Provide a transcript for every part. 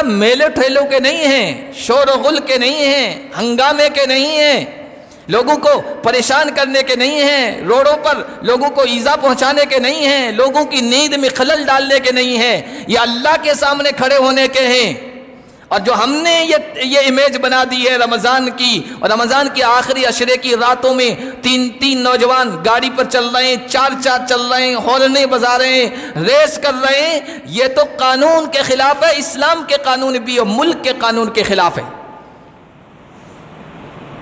میلے ٹھیلوں کے نہیں ہیں، شور و غل کے نہیں ہیں، ہنگامے کے نہیں ہیں، لوگوں کو پریشان کرنے کے نہیں ہیں، روڈوں پر لوگوں کو ایذا پہنچانے کے نہیں ہیں، لوگوں کی نیند میں خلل ڈالنے کے نہیں ہیں، یہ اللہ کے سامنے کھڑے ہونے کے ہیں۔ اور جو ہم نے یہ امیج بنا دی ہے رمضان کی، اور رمضان کی آخری عشرے کی راتوں میں تین نوجوان گاڑی پر چل رہے ہیں، چار چل رہے ہیں، ہورنیں بجا رہے ہیں، ریس کر رہے ہیں، یہ تو قانون کے خلاف ہے، اسلام کے قانون بھی اور ملک کے قانون کے خلاف ہے۔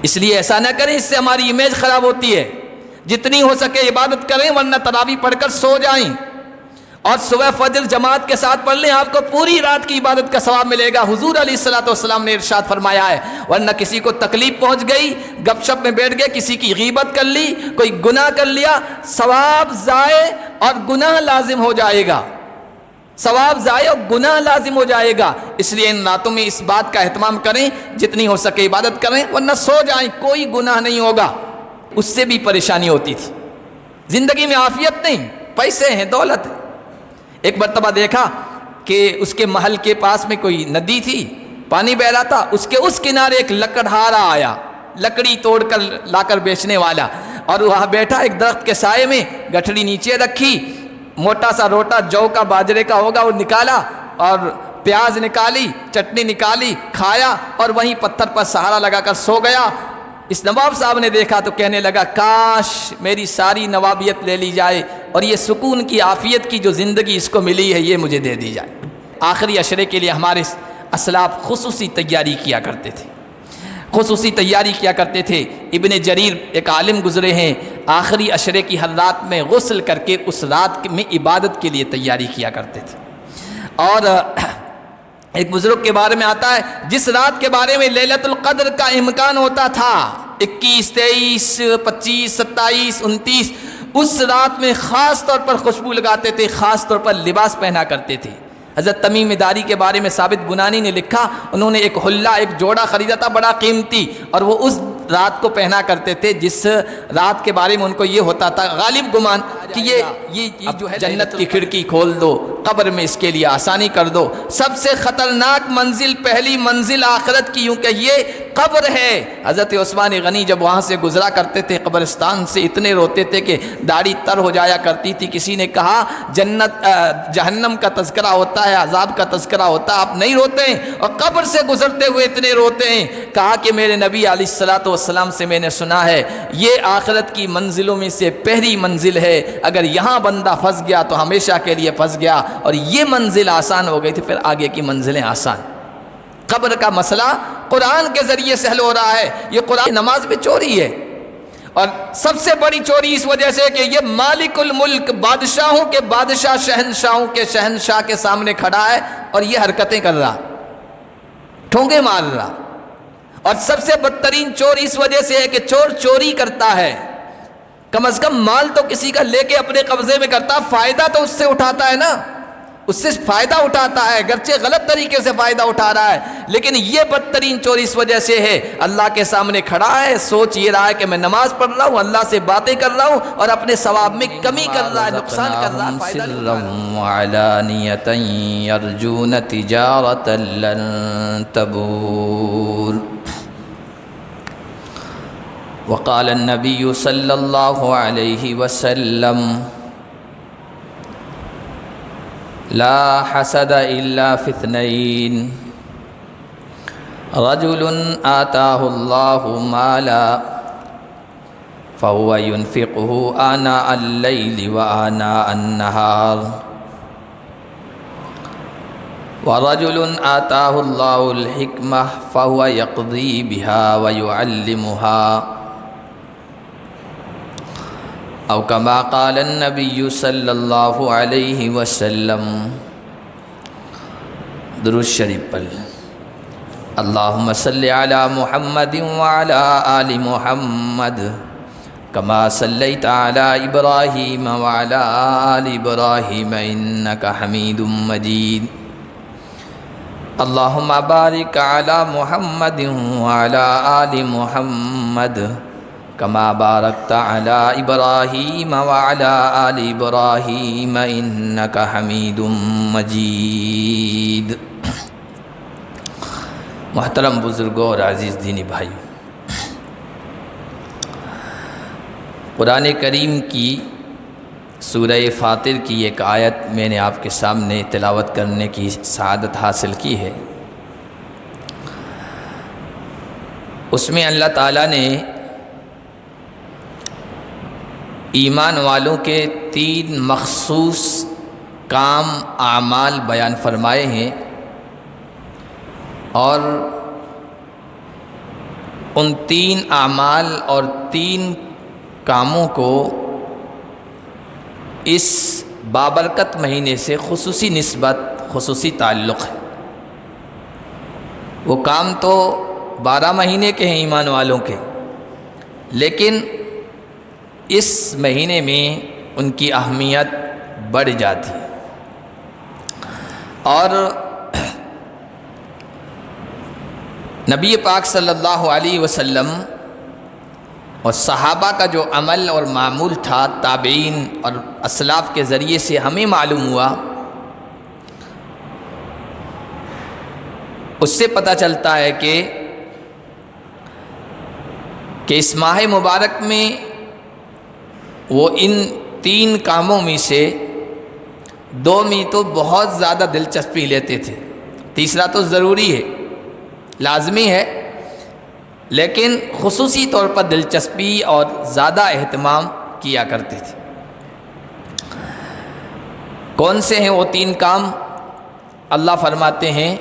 اس لیے ایسا نہ کریں، اس سے ہماری امیج خراب ہوتی ہے۔ جتنی ہو سکے عبادت کریں، ورنہ تراویح پڑھ کر سو جائیں، اور صبح فجر جماعت کے ساتھ پڑھ لیں، آپ کو پوری رات کی عبادت کا ثواب ملے گا۔ حضور علیہ الصلوۃ والسلام نے ارشاد فرمایا ہے، ورنہ کسی کو تکلیف پہنچ گئی، گپ شپ میں بیٹھ گئے، کسی کی غیبت کر لی، کوئی گناہ کر لیا، ثواب ضائع اور گناہ لازم ہو جائے گا، ثواب ضائع اور گناہ لازم ہو جائے گا۔ اس لیے ان راتوں میں اس بات کا اہتمام کریں، جتنی ہو سکے عبادت کریں، ورنہ سو جائیں، کوئی گناہ نہیں ہوگا۔ اس سے بھی پریشانی ہوتی تھی، زندگی میں عافیت نہیں، پیسے ہیں، دولت ہے۔ ایک مرتبہ دیکھا کہ اس کے محل کے پاس میں کوئی ندی تھی، پانی بہ رہا تھا، اس کے اس کنارے ایک لکڑہارا آیا، لکڑی توڑ کر لا کر بیچنے والا، اور وہاں بیٹھا ایک درخت کے سائے میں، گٹھڑی نیچے رکھی، موٹا سا روٹا جو کا باجرے کا ہوگا وہ نکالا، اور پیاز نکالی، چٹنی نکالی، کھایا، اور وہیں پتھر پر سہارا لگا کر سو گیا۔ اس نواب صاحب نے دیکھا تو کہنے لگا، کاش میری ساری نوابیت لے لی جائے، اور یہ سکون کی عافیت کی جو زندگی اس کو ملی ہے یہ مجھے دے دی جائے۔ آخری عشرے کے لیے ہمارے اسلاف خصوصی تیاری کیا کرتے تھے، خصوصی تیاری کیا کرتے تھے۔ ابن جریر ایک عالم گزرے ہیں، آخری عشرے کی ہر رات میں غسل کر کے اس رات میں عبادت کے لیے تیاری کیا کرتے تھے۔ اور ایک بزرگ کے بارے میں آتا ہے، جس رات کے بارے میں لیلۃ القدر کا امکان ہوتا تھا، 21، 23، 25، 27، 29، اس رات میں خاص طور پر خوشبو لگاتے تھے، خاص طور پر لباس پہنا کرتے تھے۔ حضرت تمیم داری کے بارے میں ثابت بنانی نے لکھا، انہوں نے ایک حلہ، ایک جوڑا خریدا تھا بڑا قیمتی، اور وہ اس رات کو پہنا کرتے تھے جس رات کے بارے میں ان کو یہ ہوتا تھا، غالب گمان کہ یہ جو ہے جنت کی کھڑکی کھول دو، قبر میں اس کے لیے آسانی کر دو۔ سب سے خطرناک منزل، پہلی منزل آخرت کی، یوں کہ یہ قبر ہے۔ حضرت عثمان غنی جب وہاں سے گزرا کرتے تھے قبرستان سے، اتنے روتے تھے کہ داڑھی تر ہو جایا کرتی تھی۔ کسی نے کہا جہنم کا تذکرہ ہوتا ہے، عذاب کا تذکرہ ہوتا ہے، آپ نہیں روتے ہیں، اور قبر سے گزرتے ہوئے اتنے روتے ہیں۔ کہا کہ میرے نبی علیہ الصلوۃ والسلام سے میں نے سنا ہے، یہ آخرت کی منزلوں میں سے پہلی منزل ہے، اگر یہاں بندہ پھنس گیا تو ہمیشہ کے لیے پھنس گیا، اور یہ منزل آسان ہو گئی تھی، پھر آگے کی منزلیں آسان۔ قبر کا مسئلہ قرآن کے ذریعے سے حل ہو رہا ہے۔ یہ قرآن نماز میں چوری ہے، اور سب سے بڑی چوری اس وجہ سے کہ یہ مالک الملک، بادشاہوں کے بادشاہ، شہنشاہوں کے شہنشاہ کے سامنے کھڑا ہے، اور یہ حرکتیں کر رہا، ٹھونگے مار رہا۔ اور سب سے بدترین چور اس وجہ سے ہے کہ چور چوری کرتا ہے، کم از کم مال تو کسی کا لے کے اپنے قبضے میں کرتا، فائدہ تو اس سے اٹھاتا ہے نا، اس سے فائدہ اٹھاتا ہے، گرچہ غلط طریقے سے فائدہ اٹھا رہا ہے، لیکن یہ بدترین چور اس وجہ سے ہے، اللہ کے سامنے کھڑا ہے، سوچ یہ رہا ہے کہ میں نماز پڑھ رہا ہوں، اللہ سے باتیں کر رہا ہوں، اور اپنے ثواب میں کمی کر رہا ہے، نقصان کر رہا ہے، فائدہ نہیں اٹھا رہا۔ وعلانیۃ یرجون تجارۃ لن تبور۔ وقال النبی صلی اللہ علیہ وسلم لا حسد الا فی اثنین، رجل آتاہ اللہ مالا فهو ينفقه آناء الليل وآناء النهار، ورجل آتاه الله الحكمة فهو يقضي بها ويعلمها، او كما قال النبي صلی اللہ علیہ وسلم۔ درود شریف پڑھ اللہم صلی علی محمد وعلی آل محمد كما صلیت علی ابراہیم وعلی آل ابراہیم انک حمید مجید۔ اللہم بارک علی محمد وعلی آل محمد كما باركت على إبراهيم وعلى آل إبراهيم إنك حميد مجيد۔ محترم بزرگوں اور عزیز دینی بھائیوں، قرآن کریم کی سورہ فاطر کی ایک آیت میں نے آپ کے سامنے تلاوت کرنے کی سعادت حاصل کی ہے۔ اس میں اللہ تعالیٰ نے ایمان والوں کے 3 مخصوص کام اعمال بیان فرمائے ہیں، اور ان 3 اعمال اور 3 کاموں کو اس بابرکت مہینے سے خصوصی نسبت، خصوصی تعلق ہے۔ وہ کام تو 12 مہینے کے ہیں ایمان والوں کے، لیکن اس مہینے میں ان کی اہمیت بڑھ جاتی ہے۔ اور نبی پاک صلی اللہ علیہ وسلم اور صحابہ کا جو عمل اور معمول تھا، تابعین اور اسلاف کے ذریعے سے ہمیں معلوم ہوا، اس سے پتہ چلتا ہے کہ اس ماہ مبارک میں وہ ان 3 کاموں میں سے 2 میں تو بہت زیادہ دلچسپی لیتے تھے، تیسرا تو ضروری ہے، لازمی ہے، لیکن خصوصی طور پر دلچسپی اور زیادہ اہتمام کیا کرتے تھے۔ کون سے ہیں وہ 3 کام؟ اللہ فرماتے ہیں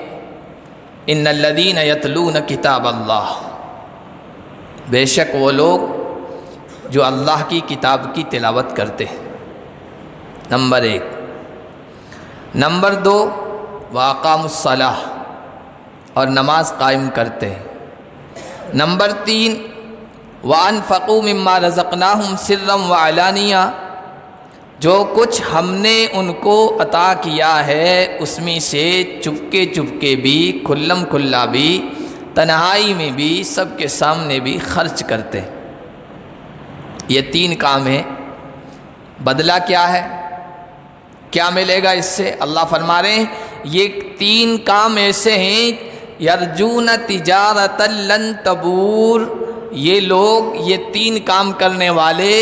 ان الذین یتلون کتاب اللہ، بے شک وہ لوگ جو اللہ کی کتاب کی تلاوت کرتے ہیں، نمبر 1۔ نمبر 2، واقاموا الصلاۃ، اور نماز قائم کرتے ہیں۔ نمبر 3، وانفقوا مما رزقناہم سرا وعلانیہ، جو کچھ ہم نے ان کو عطا کیا ہے اس میں سے چپکے چپکے بھی، کھلم کھلا بھی، تنہائی میں بھی، سب کے سامنے بھی خرچ کرتے ہیں۔ یہ 3 کام ہیں۔ بدلہ کیا ہے؟ کیا ملے گا اس سے؟ اللہ فرما رہے ہیں یہ 3 کام ایسے ہیں، یرجون تجارت لن تبور، یہ لوگ، یہ 3 کام کرنے والے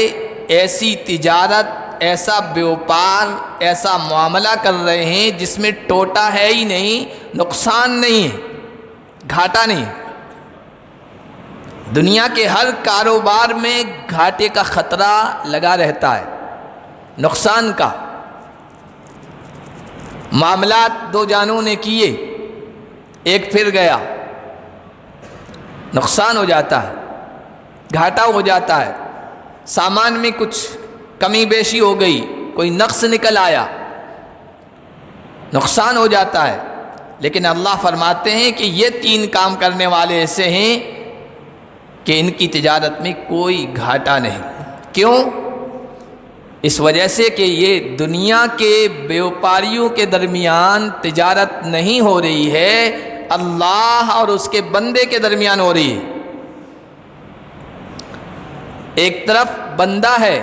ایسی تجارت، ایسا بیوپار، ایسا معاملہ کر رہے ہیں جس میں ٹوٹا ہے ہی نہیں، نقصان نہیں ہے، گھاٹا نہیں۔ دنیا کے ہر کاروبار میں گھاٹے کا خطرہ لگا رہتا ہے، نقصان کا۔ معاملات 2 جانوں نے کیے، ایک پھر گیا، نقصان ہو جاتا ہے، گھاٹا ہو جاتا ہے، سامان میں کچھ کمی بیشی ہو گئی، کوئی نقص نکل آیا، نقصان ہو جاتا ہے۔ لیکن اللہ فرماتے ہیں کہ یہ 3 کام کرنے والے ایسے ہیں کہ ان کی تجارت میں کوئی گھاٹا نہیں۔ کیوں؟ اس وجہ سے کہ یہ دنیا کے بیوپاریوں کے درمیان تجارت نہیں ہو رہی ہے، اللہ اور اس کے بندے کے درمیان ہو رہی ہے۔ ایک طرف بندہ ہے،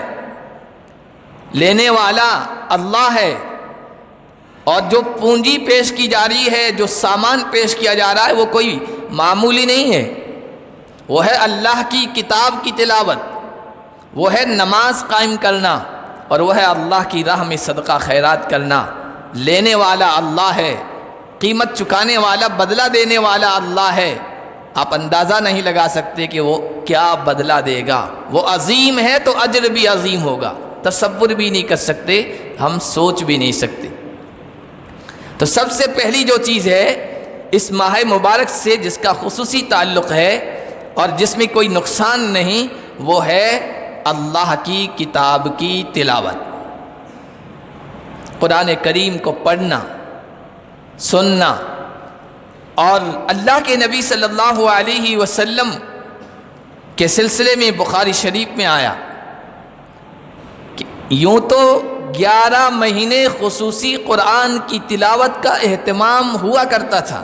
لینے والا اللہ ہے، اور جو پونجی پیش کی جا رہی ہے، جو سامان پیش کیا جا رہا ہے، وہ کوئی معمولی نہیں ہے، وہ ہے اللہ کی کتاب کی تلاوت، وہ ہے نماز قائم کرنا، اور وہ ہے اللہ کی راہ میں صدقہ خیرات کرنا۔ لینے والا اللہ ہے، قیمت چکانے والا، بدلہ دینے والا اللہ ہے۔ آپ اندازہ نہیں لگا سکتے کہ وہ کیا بدلہ دے گا۔ وہ عظیم ہے تو اجر بھی عظیم ہوگا، تصور بھی نہیں کر سکتے، ہم سوچ بھی نہیں سکتے۔ تو سب سے پہلی جو چیز ہے اس ماہ مبارک سے جس کا خصوصی تعلق ہے اور جس میں کوئی نقصان نہیں، وہ ہے اللہ کی کتاب کی تلاوت، قرآن کریم کو پڑھنا، سننا۔ اور اللہ کے نبی صلی اللہ علیہ وسلم کے سلسلے میں بخاری شریف میں آیا کہ یوں تو 11 مہینے خصوصی قرآن کی تلاوت کا اہتمام ہوا کرتا تھا،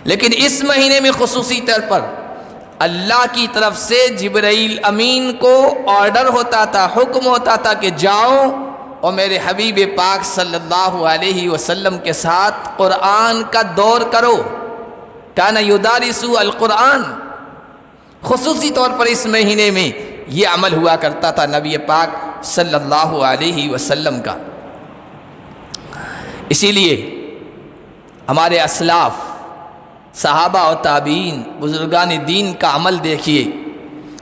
لیکن اس مہینے میں خصوصی طور پر اللہ کی طرف سے جبرائیل امین کو آرڈر ہوتا تھا، حکم ہوتا تھا کہ جاؤ اور میرے حبیب پاک صلی اللہ علیہ وسلم کے ساتھ قرآن کا دور کرو، کان یدارسو القرآن، خصوصی طور پر اس مہینے میں یہ عمل ہوا کرتا تھا نبی پاک صلی اللہ علیہ وسلم کا۔ اسی لیے ہمارے اسلاف، صحابہ و تابعین، بزرگان دین کا عمل دیکھیے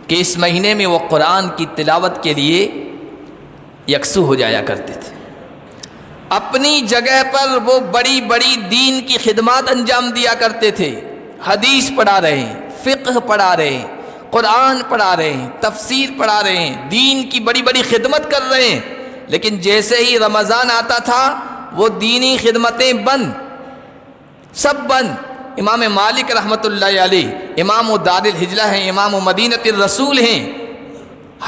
کہ اس مہینے میں وہ قرآن کی تلاوت کے لیے یکسو ہو جایا کرتے تھے۔ اپنی جگہ پر وہ بڑی بڑی دین کی خدمات انجام دیا کرتے تھے، حدیث پڑھا رہے ہیں، فقہ پڑھا رہے ہیں، قرآن پڑھا رہے ہیں، تفسیر پڑھا رہے ہیں، دین کی بڑی بڑی خدمت کر رہے ہیں، لیکن جیسے ہی رمضان آتا تھا وہ دینی خدمتیں بند، سب بند۔ امام مالک رحمۃ اللہ علیہ امام دار الہجرہ ہیں، امام مدینۃ الرسول ہیں،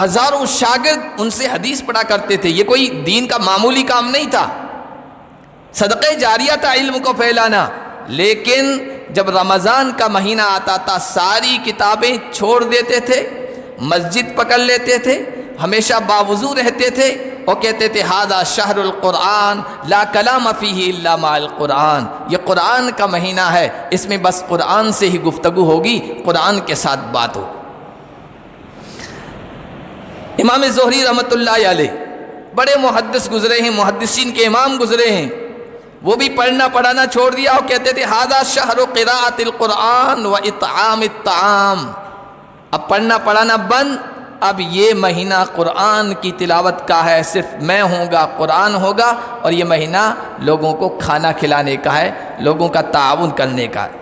ہزاروں شاگرد ان سے حدیث پڑھا کرتے تھے۔ یہ کوئی دین کا معمولی کام نہیں تھا، صدقہ جاریہ تھا علم کو پھیلانا۔ لیکن جب رمضان کا مہینہ آتا تھا ساری کتابیں چھوڑ دیتے تھے، مسجد پکڑ لیتے تھے، ہمیشہ باوضو رہتے تھے اور کہتے تھے ھذا شہر القرآن لا کلام فیہ الا مع القرآن، یہ قرآن کا مہینہ ہے، اس میں بس قرآن سے ہی گفتگو ہوگی، قرآن کے ساتھ بات ہوگی۔ امام زہری رحمۃ اللہ علیہ بڑے محدث گزرے ہیں، محدثین کے امام گزرے ہیں، وہ بھی پڑھنا پڑھانا چھوڑ دیا اور کہتے تھے ھذا شہر قراءۃ القرآن و اطعام الطعام، اب پڑھنا پڑھانا بند، اب یہ مہینہ قرآن کی تلاوت کا ہے، صرف میں ہوں گا، قرآن ہوگا، اور یہ مہینہ لوگوں کو کھانا کھلانے کا ہے، لوگوں کا تعاون کرنے کا ہے۔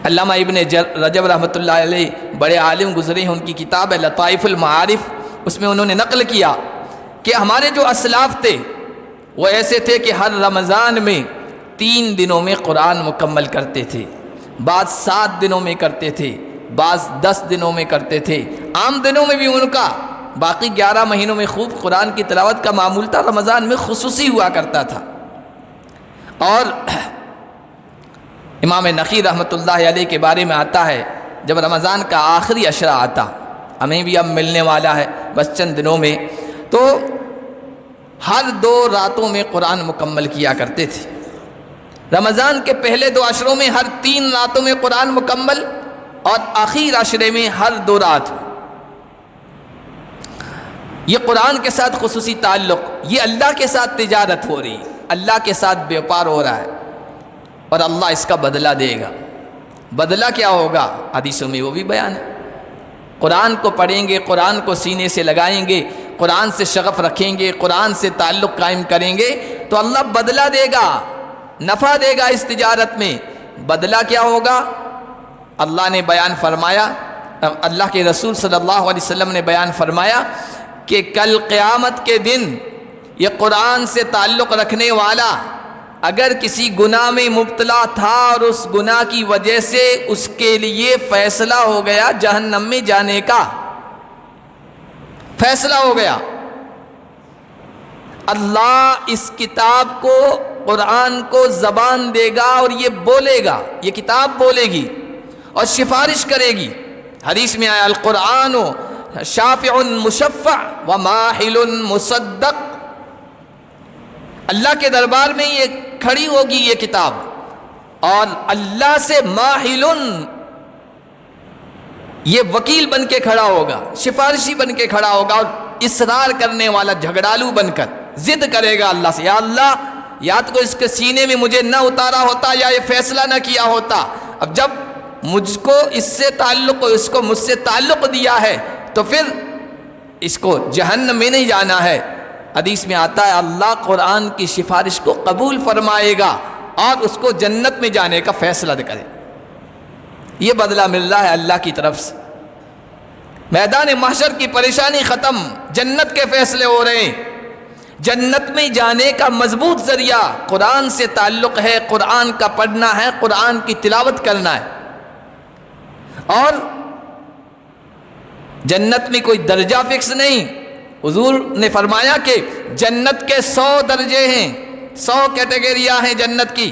علامہ ابن رجب رحمۃ اللہ علیہ بڑے عالم گزرے ہیں، ان کی کتاب ہے لطائف المعارف، اس میں انہوں نے نقل کیا کہ ہمارے جو اسلاف تھے وہ ایسے تھے کہ ہر رمضان میں 3 دنوں میں قرآن مکمل کرتے تھے، بعض 7 دنوں میں کرتے تھے، بعض 10 دنوں میں کرتے تھے، عام دنوں میں بھی ان کا، باقی 11 مہینوں میں خوب قرآن کی تلاوت کا معمول تھا، رمضان میں خصوصی ہوا کرتا تھا۔ اور امام نقی رحمۃ اللہ علیہ کے بارے میں آتا ہے جب رمضان کا آخری عشرہ آتا، ہمیں بھی اب ملنے والا ہے بس چند دنوں میں، تو ہر 2 راتوں میں قرآن مکمل کیا کرتے تھے۔ رمضان کے پہلے 2 عشروں میں ہر 3 راتوں میں قرآن مکمل، اور آخر عشرے میں ہر 2 رات۔ یہ قرآن کے ساتھ خصوصی تعلق، یہ اللہ کے ساتھ تجارت ہو رہی ہے، اللہ کے ساتھ بیوپار ہو رہا ہے، اور اللہ اس کا بدلہ دے گا۔ بدلہ کیا ہوگا؟ حدیثوں میں وہ بھی بیان ہے۔ قرآن کو پڑھیں گے، قرآن کو سینے سے لگائیں گے، قرآن سے شغف رکھیں گے، قرآن سے تعلق قائم کریں گے تو اللہ بدلہ دے گا، نفع دے گا اس تجارت میں۔ بدلہ کیا ہوگا؟ اللہ نے بیان فرمایا، اللہ کے رسول صلی اللہ علیہ وسلم نے بیان فرمایا کہ کل قیامت کے دن یہ قرآن سے تعلق رکھنے والا اگر کسی گناہ میں مبتلا تھا اور اس گناہ کی وجہ سے اس کے لیے فیصلہ ہو گیا جہنم میں جانے کا، فیصلہ ہو گیا، اللہ اس کتاب کو، قرآن کو زبان دے گا اور یہ بولے گا، یہ کتاب بولے گی اور سفارش کرے گی۔ حدیث میں آیا القرآن شافع مشفع وماحل مصدق، اللہ کے دربار میں یہ کھڑی ہوگی یہ کتاب، اور اللہ سے ماحل، یہ وکیل بن کے کھڑا ہوگا، سفارشی بن کے کھڑا ہوگا، اور اصرار کرنے والا جھگڑالو بن کر ضد کرے گا اللہ سے، یا اللہ یا تو اس کے سینے میں مجھے نہ اتارا ہوتا یا یہ فیصلہ نہ کیا ہوتا، اب جب مجھ کو اس سے تعلق، اس کو مجھ سے تعلق دیا ہے تو پھر اس کو جہنم میں نہیں جانا ہے۔ حدیث میں آتا ہے اللہ قرآن کی سفارش کو قبول فرمائے گا اور اس کو جنت میں جانے کا فیصلہ کرے۔ یہ بدلہ مل رہا ہے اللہ کی طرف سے، میدان محشر کی پریشانی ختم، جنت کے فیصلے ہو رہے ہیں۔ جنت میں جانے کا مضبوط ذریعہ قرآن سے تعلق ہے، قرآن کا پڑھنا ہے، قرآن کی تلاوت کرنا ہے۔ اور جنت میں کوئی درجہ فکس نہیں، حضور نے فرمایا کہ جنت کے 100 درجے ہیں، 100 کیٹیگریاں ہیں جنت کی۔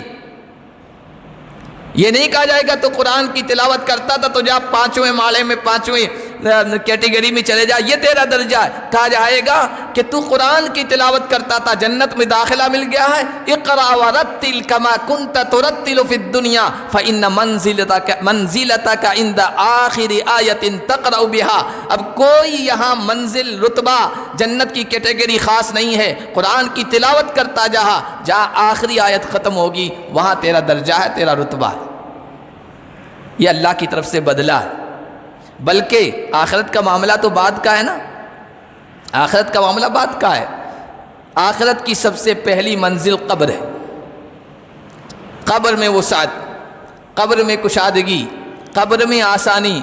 یہ نہیں کہا جائے گا تو قرآن کی تلاوت کرتا تھا تو جا 5ویں مالے میں 5ویں کیٹیگری میں چلے جا، یہ تیرا درجہ ہے۔ کہا جائے گا کہ تو قرآن کی تلاوت کرتا تھا، جنت میں داخلہ مل گیا ہے، اقرا ورتل کما کنت ترتل فی الدنیا فإن منزلتک عند آخر آیت تقرأ بها۔ اب کوئی یہاں منزل رتبہ جنت کی کیٹیگری خاص نہیں ہے، قرآن کی تلاوت کرتا جہاں آخری آیت ختم ہوگی وہاں تیرا درجہ ہے، تیرا رتبہ ہے۔ یہ اللہ کی طرف سے بدلہ ہے۔ بلکہ آخرت کا معاملہ تو بعد کا ہے نا، آخرت کا معاملہ بعد کا ہے۔ آخرت کی سب سے پہلی منزل قبر ہے۔ قبر میں وسعت، قبر میں کشادگی، قبر میں آسانی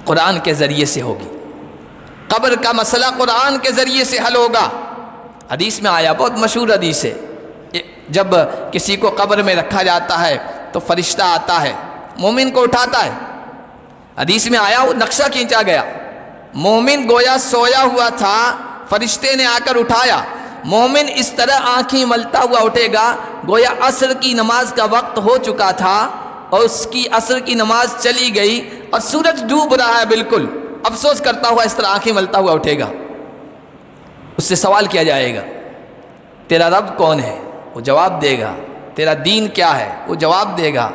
قرآن کے ذریعے سے ہوگی۔ قبر کا مسئلہ قرآن کے ذریعے سے حل ہوگا۔ حدیث میں آیا، بہت مشہور حدیث ہے، جب کسی کو قبر میں رکھا جاتا ہے تو فرشتہ آتا ہے، مومن کو اٹھاتا ہے۔ حدیث میں آیا وہ نقشہ کھینچا گیا، مومن گویا سویا ہوا تھا، فرشتے نے آ کر اٹھایا، مومن اس طرح آنکھیں ملتا ہوا اٹھے گا گویا عصر کی نماز کا وقت ہو چکا تھا اور اس کی عصر کی نماز چلی گئی اور سورج ڈوب رہا ہے، بالکل افسوس کرتا ہوا اس طرح آنکھیں ملتا ہوا اٹھے گا۔ اس سے سوال کیا جائے گا، تیرا رب کون ہے؟ وہ جواب دے گا۔ تیرا دین کیا ہے؟ وہ جواب دے گا۔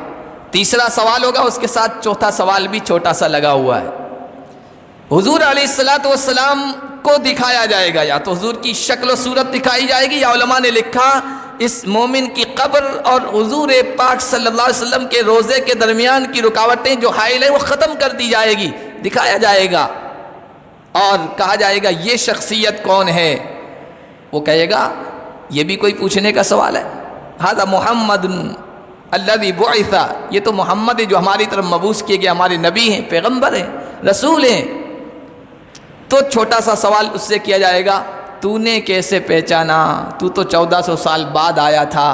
تیسرا سوال ہوگا، اس کے ساتھ چوتھا سوال بھی چھوٹا سا لگا ہوا ہے۔ حضور علیہ السلام کو دکھایا جائے گا، یا تو حضور کی شکل و صورت دکھائی جائے گی، یا علماء نے لکھا اس مومن کی قبر اور حضور پاک صلی اللہ علیہ وسلم کے روضے کے درمیان کی رکاوٹیں جو حائل ہیں وہ ختم کر دی جائے گی، دکھایا جائے گا اور کہا جائے گا یہ شخصیت کون ہے؟ وہ کہے گا یہ بھی کوئی پوچھنے کا سوال ہے؟ ھذا محمد الذی بعث، یہ تو محمد ہے جو ہماری طرف مبعوث کیے گئے، ہمارے نبی ہیں، پیغمبر ہیں، رسول ہیں۔ تو چھوٹا سا سوال اس سے کیا جائے گا، تو نے کیسے پہچانا؟ تو 1400 سال بعد آیا تھا،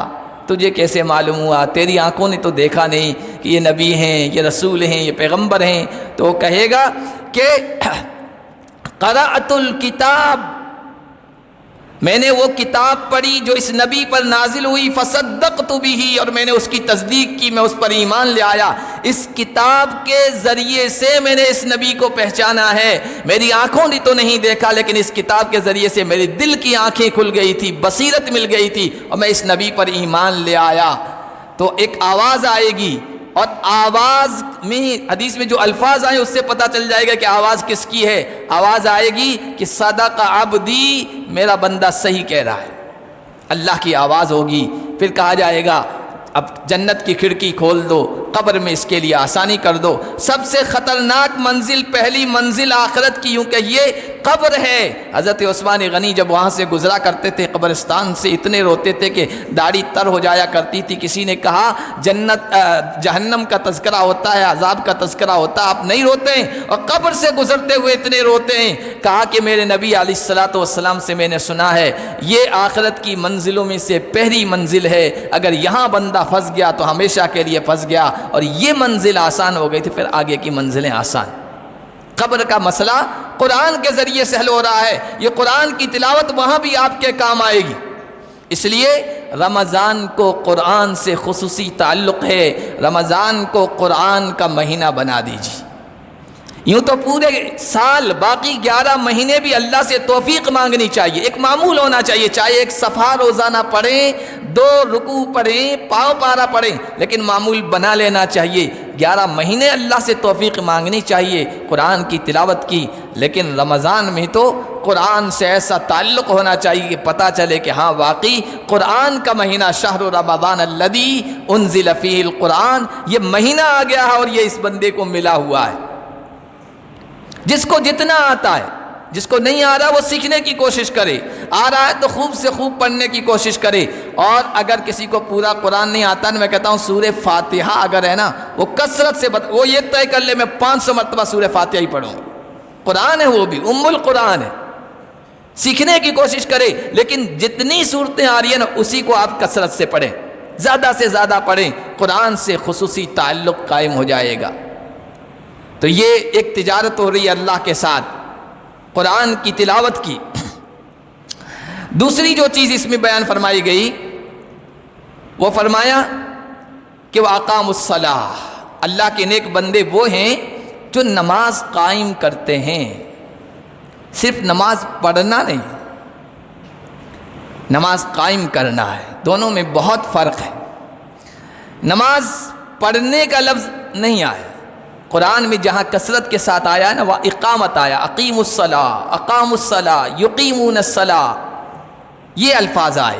تجھے کیسے معلوم ہوا؟ تیری آنکھوں نے تو دیکھا نہیں کہ یہ نبی ہیں، یہ رسول ہیں، یہ پیغمبر ہیں۔ تو وہ کہے گا کہ قرأت الکتاب، میں نے وہ کتاب پڑھی جو اس نبی پر نازل ہوئی، فصدقت بہ، اور میں نے اس کی تصدیق کی، میں اس پر ایمان لے آیا۔ اس کتاب کے ذریعے سے میں نے اس نبی کو پہچانا ہے۔ میری آنکھوں نے تو نہیں دیکھا، لیکن اس کتاب کے ذریعے سے میرے دل کی آنکھیں کھل گئی تھی، بصیرت مل گئی تھی، اور میں اس نبی پر ایمان لے آیا۔ تو ایک آواز آئے گی، اور آواز میں حدیث میں جو الفاظ آئے اس سے پتہ چل جائے گا کہ آواز کس کی ہے۔ آواز آئے گی کہ صدق عبدی، میرا بندہ صحیح کہہ رہا ہے، اللہ کی آواز ہوگی۔ پھر کہا جائے گا اب جنت کی کھڑکی کھول دو، قبر میں اس کے لیے آسانی کر دو۔ سب سے خطرناک منزل، پہلی منزل آخرت کی یوں کہیے قبر ہے۔ حضرت عثمان غنی جب وہاں سے گزرا کرتے تھے قبرستان سے، اتنے روتے تھے کہ داڑھی تر ہو جایا کرتی تھی۔ کسی نے کہا جہنم کا تذکرہ ہوتا ہے، عذاب کا تذکرہ ہوتا ہے، آپ نہیں روتے ہیں اور قبر سے گزرتے ہوئے اتنے روتے ہیں؟ کہا کہ میرے نبی علیہ السلام سے میں نے سنا ہے یہ آخرت کی منزلوں میں سے پہلی منزل ہے، اگر یہاں بندہ پھنس گیا تو ہمیشہ کے لیے پھنس گیا، اور یہ منزل آسان ہو گئی تھی، پھر آگے کی منزلیں آسان۔ قبر کا مسئلہ قرآن کے ذریعے سے حل ہو رہا ہے، یہ قرآن کی تلاوت وہاں بھی آپ کے کام آئے گی۔ اس لیے رمضان کو قرآن سے خصوصی تعلق ہے، رمضان کو قرآن کا مہینہ بنا دیجیے۔ یوں تو پورے سال باقی 11 مہینے بھی اللہ سے توفیق مانگنی چاہیے، ایک معمول ہونا چاہیے، چاہے ایک صفحہ روزانہ پڑھیں، 2 رکوع پڑھیں، پاؤں پارا پڑھیں، لیکن معمول بنا لینا چاہیے۔ 11 مہینے اللہ سے توفیق مانگنی چاہیے قرآن کی تلاوت کی، لیکن رمضان میں تو قرآن سے ایسا تعلق ہونا چاہیے کہ پتہ چلے کہ ہاں واقعی قرآن کا مہینہ، شہر رمضان الذی انزل فیہ القرآن، یہ مہینہ آ گیا ہے اور یہ اس بندے کو ملا ہوا ہے۔ جس کو جتنا آتا ہے، جس کو نہیں آ رہا وہ سیکھنے کی کوشش کرے، آ رہا ہے تو خوب سے خوب پڑھنے کی کوشش کرے۔ اور اگر کسی کو پورا قرآن نہیں آتا نا، میں کہتا ہوں سورہ فاتحہ اگر ہے نا، وہ کثرت سے وہ یہ طے کر لے میں 500 مرتبہ سورہ فاتحہ ہی پڑھوں گا۔ قرآن ہے، وہ بھی ام القرآن ہے، سیکھنے کی کوشش کرے، لیکن جتنی صورتیں آ رہی ہیں نا اسی کو آپ کثرت سے پڑھیں، زیادہ سے زیادہ پڑھیں، قرآن سے خصوصی تعلق قائم ہو جائے گا۔ تو یہ ایک تجارت ہو رہی ہے اللہ کے ساتھ، قرآن کی تلاوت کی۔ دوسری جو چیز اس میں بیان فرمائی گئی وہ فرمایا کہ وہ اقام الصلاۃ، اللہ کے نیک بندے وہ ہیں جو نماز قائم کرتے ہیں، صرف نماز پڑھنا نہیں، نماز قائم کرنا ہے، دونوں میں بہت فرق ہے۔ نماز پڑھنے کا لفظ نہیں آیا قرآن میں، جہاں کثرت کے ساتھ آیا ہے نا، وہ اقامت آیا، اقیم الصلاۃ، اقام الصلاۃ، یقیمون الصلاۃ، یہ الفاظ آئے،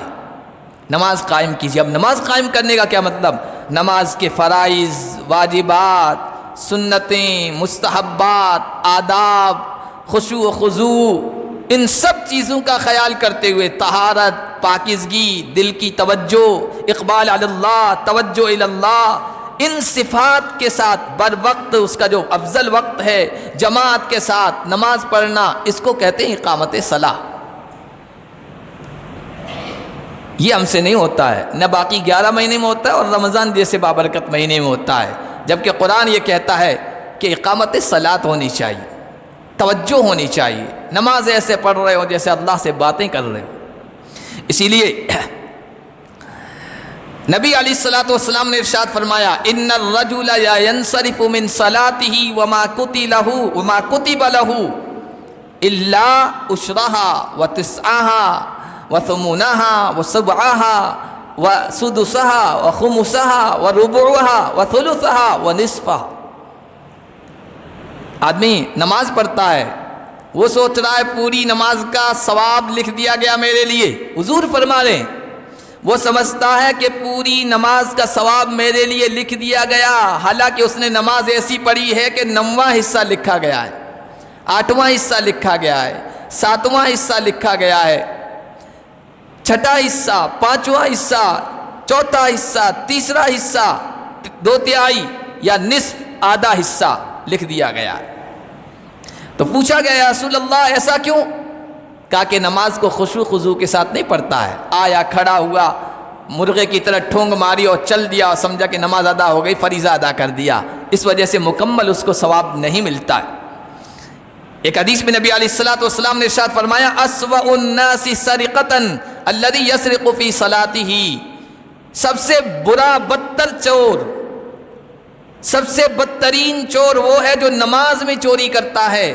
نماز قائم کیجیے۔ اب نماز قائم کرنے کا کیا مطلب؟ نماز کے فرائض، واجبات، سنتیں، مستحبات، آداب، خشوع و خضوع، ان سب چیزوں کا خیال کرتے ہوئے، طہارت، پاکیزگی، دل کی توجہ، اقبال علی اللہ، توجہ الی اللہ، ان صفات کے ساتھ بر وقت، اس کا جو افضل وقت ہے، جماعت کے ساتھ نماز پڑھنا، اس کو کہتے ہیں اقامت صلاح۔ یہ ہم سے نہیں ہوتا ہے، نہ باقی 11 مہینے میں ہوتا ہے اور رمضان جیسے بابرکت مہینے میں ہوتا ہے، جبکہ قرآن یہ کہتا ہے کہ اقامت صلاۃ ہونی چاہیے، توجہ ہونی چاہیے، نماز ایسے پڑھ رہے ہو جیسے اللہ سے باتیں کر رہے ہو۔ اسی لیے نبی علیہ الصلوۃ والسلام نے ارشاد فرمایا، ان الرجل لا ينصرف من صلاته وما كتب له الا عشرها وتسعها وثمنها وسبعها وسدسها وخمسها وربعها وثلثها ونصفها۔ آدمی نماز پڑھتا ہے، وہ سوچ رہا ہے پوری نماز کا ثواب لکھ دیا گیا میرے لیے، حضور فرما رہے ہیں، وہ سمجھتا ہے کہ پوری نماز کا ثواب میرے لیے لکھ دیا گیا، حالانکہ اس نے نماز ایسی پڑھی ہے کہ 9واں حصہ لکھا گیا ہے، 8واں حصہ لکھا گیا ہے، 7واں حصہ لکھا گیا ہے، 6واں حصہ، 5واں حصہ، 4تھا حصہ، 3را حصہ، 2/3 یا نصف، آدھا حصہ لکھ دیا گیا ہے۔ تو پوچھا گیا یا رسول اللہ ایسا کیوں؟ کہا کہ نماز کو خشوع خضوع کے ساتھ نہیں پڑھتا ہے، آیا کھڑا ہوا، مرغے کی طرح ٹھونگ ماری اور چل دیا اور سمجھا کہ نماز ادا ہو گئی، فریضہ ادا کر دیا، اس وجہ سے مکمل اس کو ثواب نہیں ملتا ہے۔ ایک حدیث میں نبی علیہ الصلوۃ والسلام نے ارشاد فرمایا، اسوأ الناس سرقۃ الذی یسرق فی صلاتہ، سب سے برا بدتر چور، سب سے بدترین چور وہ ہے جو نماز میں چوری کرتا ہے۔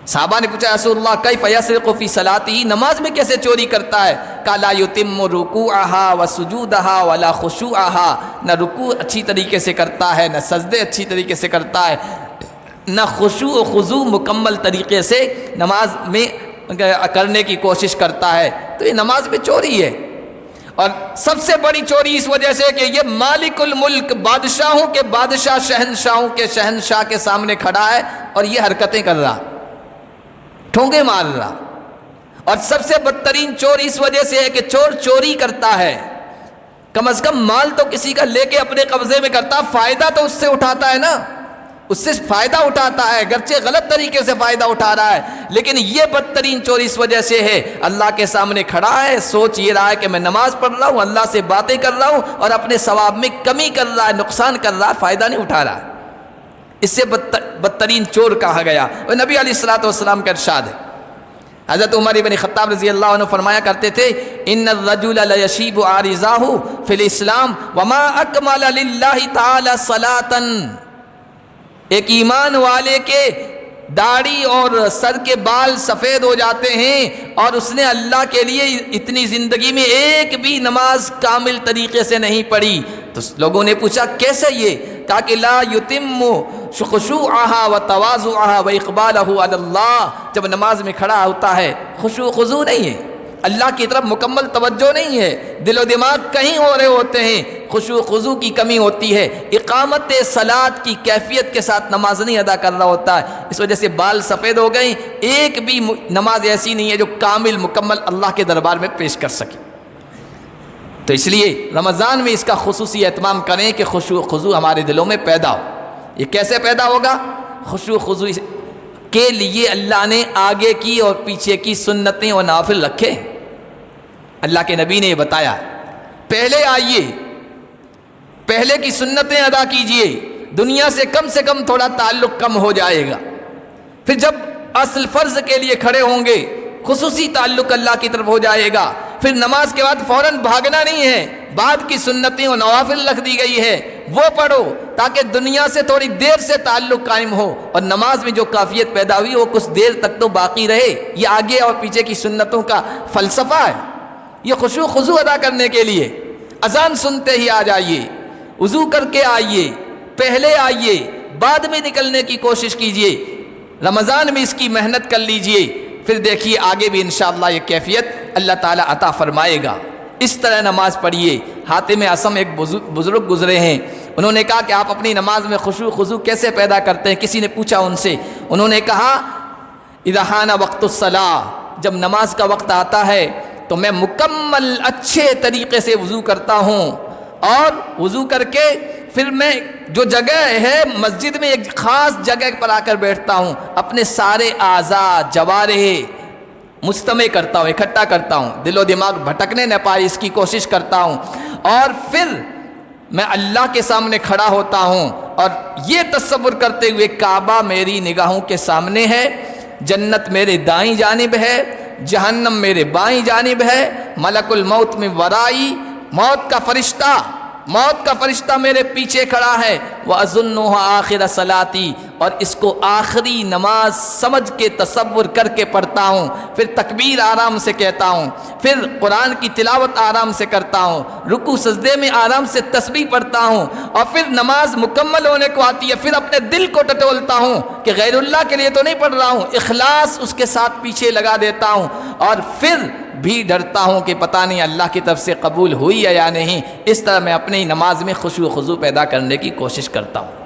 صحابہ نے پوچھا رسول اللہ کیف یسرق فی صلاتہ، نماز میں کیسے چوری کرتا ہے؟ قال لا یتم رکوعها وسجودها ولا خشوعها، نہ رکوع اچھی طریقے سے کرتا ہے، نہ سجدے اچھی طریقے سے کرتا ہے، نہ خشوع و خضوع مکمل طریقے سے نماز میں کرنے کی کوشش کرتا ہے، تو یہ نماز میں چوری ہے۔ اور سب سے بڑی چوری اس وجہ سے کہ یہ مالک الملک، بادشاہوں کے بادشاہ، شہنشاہوں کے شہنشاہ کے سامنے کھڑا ہے اور یہ حرکتیں کر رہا، ٹھونگے مار رہا۔ اور سب سے بدترین چور اس وجہ سے ہے کہ چور چوری کرتا ہے، کم از کم مال تو کسی کا لے کے اپنے قبضے میں کرتا، فائدہ تو اس سے اٹھاتا ہے نا، اس سے فائدہ اٹھاتا ہے، گرچہ غلط طریقے سے فائدہ اٹھا رہا ہے، لیکن یہ بدترین چور اس وجہ سے ہے اللہ کے سامنے کھڑا ہے، سوچ یہ رہا ہے کہ میں نماز پڑھ رہا ہوں، اللہ سے باتیں کر رہا ہوں، اور اپنے ثواب میں کمی کر رہا ہے، نقصان کر رہا ہے، فائدہ نہیں اٹھا رہا۔ اس سے بدترین چور کہا گیا۔ اور نبی علیہ الصلوۃ والسلام کا ارشاد ہے، حضرت عمر بن خطاب رضی اللہ عنہ فرمایا کرتے تھے، ان الرجل لیشیب عارضاہ فی الاسلام وما اکمل للہ تعالی صلاۃ، ایک ایمان والے کے داڑھی اور سر کے بال سفید ہو جاتے ہیں اور اس نے اللہ کے لیے اتنی زندگی میں ایک بھی نماز کامل طریقے سے نہیں پڑھی۔ تو لوگوں نے پوچھا کیسے یہ؟ کہا کہ لا یتم خشوعها وتواضعها واقبالہ علی اللہ، جب نماز میں کھڑا ہوتا ہے خشوع خضوع نہیں ہے، اللہ کی طرف مکمل توجہ نہیں ہے، دل و دماغ کہیں ہو رہے ہوتے ہیں، خشوع خضوع کی کمی ہوتی ہے، اقامت صلاۃ کی کیفیت کے ساتھ نماز نہیں ادا کر رہا ہوتا ہے، اس وجہ سے بال سفید ہو گئیں، ایک بھی نماز ایسی نہیں ہے جو کامل مکمل اللہ کے دربار میں پیش کر سکے۔ تو اس لیے رمضان میں اس کا خصوصی اہتمام کریں کہ خشوع خضوع ہمارے دلوں میں پیدا ہو۔ یہ کیسے پیدا ہوگا؟ خشوع خضوع کے لیے اللہ نے آگے کی اور پیچھے کی سنتیں اور نوافل رکھے، اللہ کے نبی نے یہ بتایا، پہلے آئیے، پہلے کی سنتیں ادا کیجئے، دنیا سے کم تھوڑا تعلق کم ہو جائے گا، پھر جب اصل فرض کے لیے کھڑے ہوں گے خصوصی تعلق اللہ کی طرف ہو جائے گا، پھر نماز کے بعد فوراً بھاگنا نہیں ہے، بعد کی سنتیں اور نوافل رکھ دی گئی ہے وہ پڑھو تاکہ دنیا سے تھوڑی دیر سے تعلق قائم ہو، اور نماز میں جو کافیت پیدا ہوئی وہ کچھ دیر تک تو باقی رہے۔ یہ آگے اور پیچھے کی سنتوں کا فلسفہ ہے۔ یہ خشوع خضوع ادا کرنے کے لیے اذان سنتے ہی آ جائیے، وضو کر کے آئیے، پہلے آئیے، بعد میں نکلنے کی کوشش کیجیے، رمضان میں اس کی محنت کر لیجئے، پھر دیکھیے آگے بھی انشاءاللہ یہ کیفیت اللہ تعالیٰ عطا فرمائے گا۔ اس طرح نماز پڑھیے۔ حاتم اصم ایک بزرگ گزرے ہیں، انہوں نے کہا کہ آپ اپنی نماز میں خشوع خضوع کیسے پیدا کرتے ہیں؟ کسی نے پوچھا ان سے، انہوں نے کہا اذا حان وقت الصلاۃ، جب نماز کا وقت آتا ہے تو میں مکمل اچھے طریقے سے وضو کرتا ہوں، اور وضو کر کے پھر میں جو جگہ ہے مسجد میں ایک خاص جگہ پر آ کر بیٹھتا ہوں، اپنے سارے اعضاء جوارح مجتمع کرتا ہوں، اکٹھا کرتا ہوں، دل و دماغ بھٹکنے نہ پائے اس کی کوشش کرتا ہوں، اور پھر میں اللہ کے سامنے کھڑا ہوتا ہوں اور یہ تصور کرتے ہوئے کعبہ میری نگاہوں کے سامنے ہے، جنت میرے دائیں جانب ہے، جہنم میرے بائیں جانب ہے، ملک الموت میں ورائی، موت کا فرشتہ میرے پیچھے کھڑا ہے، وَأَظُنُّهَا آخِرَ صَلَاتِي، اور اس کو آخری نماز سمجھ کے تصور کر کے پڑھتا ہوں، پھر تکبیر آرام سے کہتا ہوں، پھر قرآن کی تلاوت آرام سے کرتا ہوں، رکوع سجدے میں آرام سے تسبیح پڑھتا ہوں، اور پھر نماز مکمل ہونے کو آتی ہے، پھر اپنے دل کو ٹٹولتا ہوں کہ غیر اللہ کے لیے تو نہیں پڑھ رہا ہوں، اخلاص اس کے ساتھ پیچھے لگا دیتا ہوں، اور پھر بھی ڈرتا ہوں کہ پتہ نہیں اللہ کی طرف سے قبول ہوئی ہے یا نہیں۔ اس طرح میں اپنی نماز میں خشوع خضوع پیدا کرنے کی کوشش کرتا ہوں۔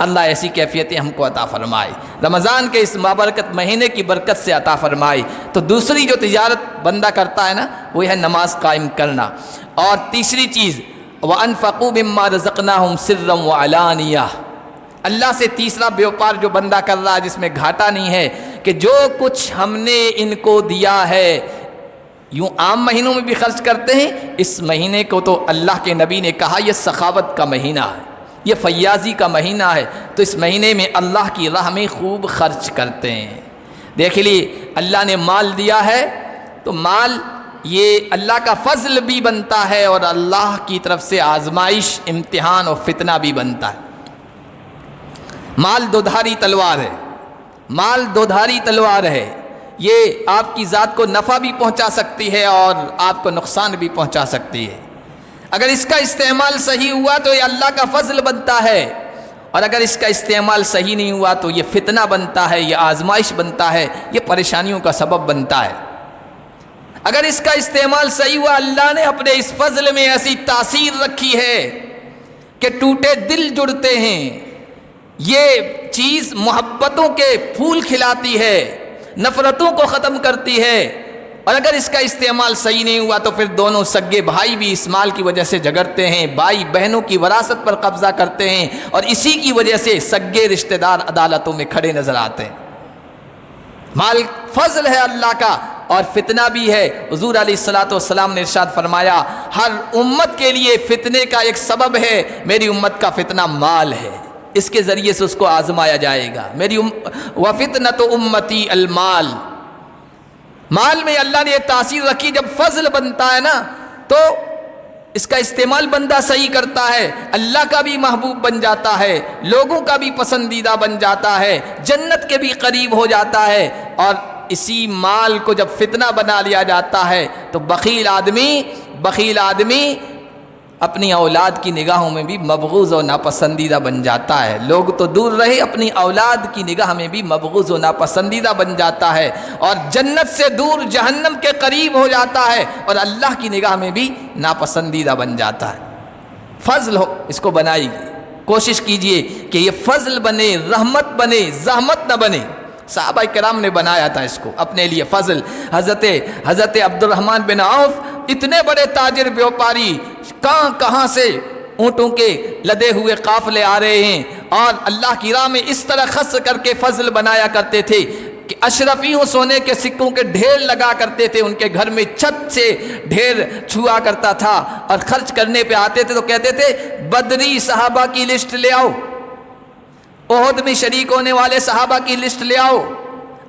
اللہ ایسی کیفیتیں ہم کو عطا فرمائے، رمضان کے اس بابرکت مہینے کی برکت سے عطا فرمائے۔ تو دوسری جو تجارت بندہ کرتا ہے نا وہ ہے نماز قائم کرنا، اور تیسری چیز وَأَنفَقُوا مِمَّا رَزَقْنَاهُمْ سِرًّا وَعَلَانِيَةً، اللہ سے تیسرا بیوپار جو بندہ کر رہا ہے جس میں گھاٹا نہیں ہے، کہ جو کچھ ہم نے ان کو دیا ہے، یوں عام مہینوں میں بھی خرچ کرتے ہیں، اس مہینے کو تو اللہ کے نبی نے کہا یہ سخاوت کا مہینہ ہے، یہ فیاضی کا مہینہ ہے، تو اس مہینے میں اللہ کی راہ میں خوب خرچ کرتے ہیں۔ دیکھ لیے اللہ نے مال دیا ہے تو مال یہ اللہ کا فضل بھی بنتا ہے، اور اللہ کی طرف سے آزمائش، امتحان اور فتنہ بھی بنتا ہے۔ مال دودھاری تلوار ہے، مال دودھاری تلوار ہے، یہ آپ کی ذات کو نفع بھی پہنچا سکتی ہے اور آپ کو نقصان بھی پہنچا سکتی ہے۔ اگر اس کا استعمال صحیح ہوا تو یہ اللہ کا فضل بنتا ہے، اور اگر اس کا استعمال صحیح نہیں ہوا تو یہ فتنہ بنتا ہے، یہ آزمائش بنتا ہے، یہ پریشانیوں کا سبب بنتا ہے۔ اگر اس کا استعمال صحیح ہوا، اللہ نے اپنے اس فضل میں ایسی تاثیر رکھی ہے کہ ٹوٹے دل جڑتے ہیں، یہ چیز محبتوں کے پھول کھلاتی ہے، نفرتوں کو ختم کرتی ہے، اور اگر اس کا استعمال صحیح نہیں ہوا تو پھر دونوں سگے بھائی بھی اس مال کی وجہ سے جھگڑتے ہیں، بھائی بہنوں کی وراثت پر قبضہ کرتے ہیں، اور اسی کی وجہ سے سگے رشتہ دار عدالتوں میں کھڑے نظر آتے ہیں۔ مال فضل ہے اللہ کا اور فتنہ بھی ہے۔ حضور علیہ الصلوۃ والسلام نے ارشاد فرمایا ہر امت کے لیے فتنے کا ایک سبب ہے، میری امت کا فتنہ مال ہے، اس کے ذریعے سے اس کو آزمایا جائے گا۔ میری وفتنۃ امتی المال، مال میں اللہ نے یہ تاثیر رکھی، جب فضل بنتا ہے نا تو اس کا استعمال بندہ صحیح کرتا ہے، اللہ کا بھی محبوب بن جاتا ہے، لوگوں کا بھی پسندیدہ بن جاتا ہے، جنت کے بھی قریب ہو جاتا ہے۔ اور اسی مال کو جب فتنہ بنا لیا جاتا ہے تو بخیل آدمی اپنی اولاد کی نگاہوں میں بھی مبغوض و ناپسندیدہ بن جاتا ہے۔ لوگ تو دور رہے، اپنی اولاد کی نگاہ میں بھی مبغوض و ناپسندیدہ بن جاتا ہے، اور جنت سے دور جہنم کے قریب ہو جاتا ہے، اور اللہ کی نگاہ میں بھی ناپسندیدہ بن جاتا ہے۔ فضل ہو، اس کو بنائیے، کوشش کیجئے کہ یہ فضل بنے، رحمت بنے، زحمت نہ بنے۔ صحابہ کرام نے بنایا تھا اس کو اپنے لیے فضل۔ حضرت عبد الرحمن بن عوف اتنے بڑے تاجر بیوپاری، کہاں سے اونٹوں کے لدے ہوئے قافلے آ رہے ہیں، اور اللہ کی راہ میں اس طرح خرچ کر کے فضل بنایا کرتے تھے کہ اشرفیوں سونے کے سکوں کے ڈھیر لگا کرتے تھے، ان کے گھر میں چھت سے ڈھیر چھوا کرتا تھا، اور خرچ کرنے پہ آتے تھے تو کہتے تھے بدری صحابہ کی لسٹ لے آؤ، احد میں شریک ہونے والے صحابہ کی لسٹ لے آؤ،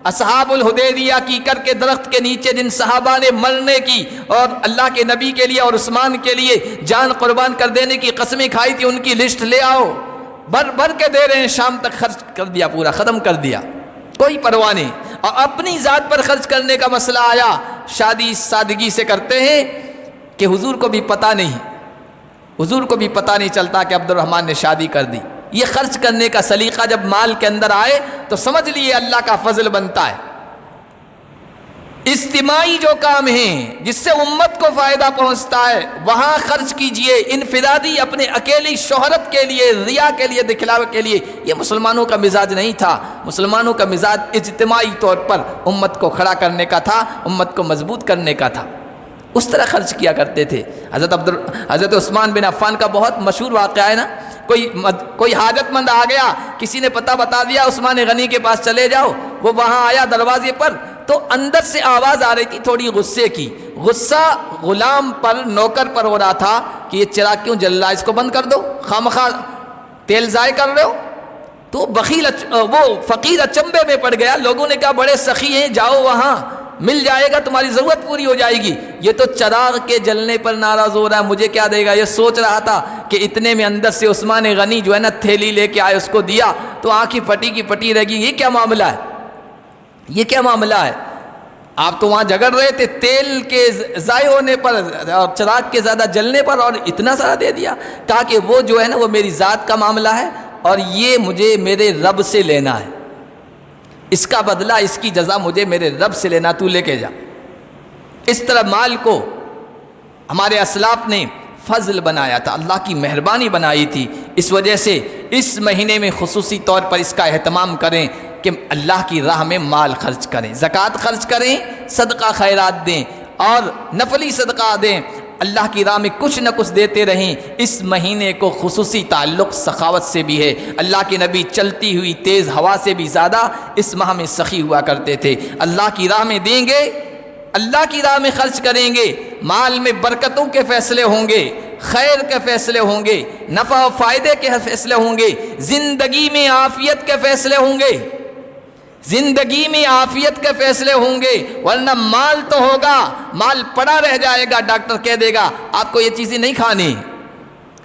اصحاب الحدیبیہ کی کر کے درخت کے نیچے جن صحابہ نے مرنے کی اور اللہ کے نبی کے لیے اور عثمان کے لیے جان قربان کر دینے کی قسمیں کھائی تھی، ان کی لسٹ لے آؤ، بھر بھر کے دے رہے ہیں، شام تک خرچ کر دیا، پورا ختم کر دیا، کوئی پرواہ نہیں۔ اور اپنی ذات پر خرچ کرنے کا مسئلہ آیا، شادی سادگی سے کرتے ہیں کہ حضور کو بھی پتہ نہیں، حضور کو بھی پتہ نہیں چلتا کہ عبد الرحمن نے شادی کر دی۔ یہ خرچ کرنے کا سلیقہ جب مال کے اندر آئے تو سمجھ لیے اللہ کا فضل بنتا ہے۔ اجتماعی جو کام ہیں جس سے امت کو فائدہ پہنچتا ہے وہاں خرچ کیجئے۔ انفرادی اپنے اکیلی شہرت کے لیے، ریا کے لیے، دکھلاوے کے لیے، یہ مسلمانوں کا مزاج نہیں تھا۔ مسلمانوں کا مزاج اجتماعی طور پر امت کو کھڑا کرنے کا تھا، امت کو مضبوط کرنے کا تھا، اس طرح خرچ کیا کرتے تھے۔ حضرت عثمان بن عفان کا بہت مشہور واقعہ ہے نا، کوئی حاجت مند آ گیا، کسی نے پتہ بتا دیا عثمان غنی کے پاس چلے جاؤ، وہ وہاں آیا دروازے پر تو اندر سے آواز آ رہی تھی تھوڑی غصے کی، غصہ غلام پر، نوکر پر ہو رہا تھا کہ یہ چراغ کیوں جل رہا ہے، اس کو بند کر دو، خامخواہ تیل ضائع کر رہے ہو۔ تو وہ فقیر اچنبے میں پڑ گیا، لوگوں نے کہا بڑے سخی ہیں، جاؤ وہاں مل جائے گا، تمہاری ضرورت پوری ہو جائے گی۔ یہ تو چراغ کے جلنے پر ناراض ہو رہا ہے، مجھے کیا دے گا، یہ سوچ رہا تھا کہ اتنے میں اندر سے عثمان غنی جو ہے نا تھیلی لے کے آئے، اس کو دیا تو آنکھیں پھٹی کی پھٹی رہ گئی۔ یہ کیا معاملہ ہے، یہ کیا معاملہ ہے؟ آپ تو وہاں جھگڑ رہے تھے تیل کے ضائع ہونے پر اور چراغ کے زیادہ جلنے پر، اور اتنا سارا دے دیا۔ کہا کہ وہ جو ہے نا وہ میری ذات کا معاملہ ہے اور یہ مجھے میرے رب سے لینا ہے، اس کا بدلہ، اس کی جزا مجھے میرے رب سے لینا، تو لے کے جا۔ اس طرح مال کو ہمارے اسلاف نے فضل بنایا تھا، اللہ کی مہربانی بنائی تھی۔ اس وجہ سے اس مہینے میں خصوصی طور پر اس کا اہتمام کریں کہ اللہ کی راہ میں مال خرچ کریں، زکوٰۃ خرچ کریں، صدقہ خیرات دیں اور نفلی صدقہ دیں، اللہ کی راہ میں کچھ نہ کچھ دیتے رہیں۔ اس مہینے کو خصوصی تعلق سخاوت سے بھی ہے۔ اللہ کے نبی چلتی ہوئی تیز ہوا سے بھی زیادہ اس ماہ میں سخی ہوا کرتے تھے۔ اللہ کی راہ میں دیں گے، اللہ کی راہ میں خرچ کریں گے، مال میں برکتوں کے فیصلے ہوں گے، خیر کے فیصلے ہوں گے، نفع و فائدے کے فیصلے ہوں گے، زندگی میں عافیت کے فیصلے ہوں گے، زندگی میں عافیت کے فیصلے ہوں گے۔ ورنہ مال تو ہوگا، مال پڑا رہ جائے گا، ڈاکٹر کہہ دے گا آپ کو یہ چیزیں نہیں کھانی،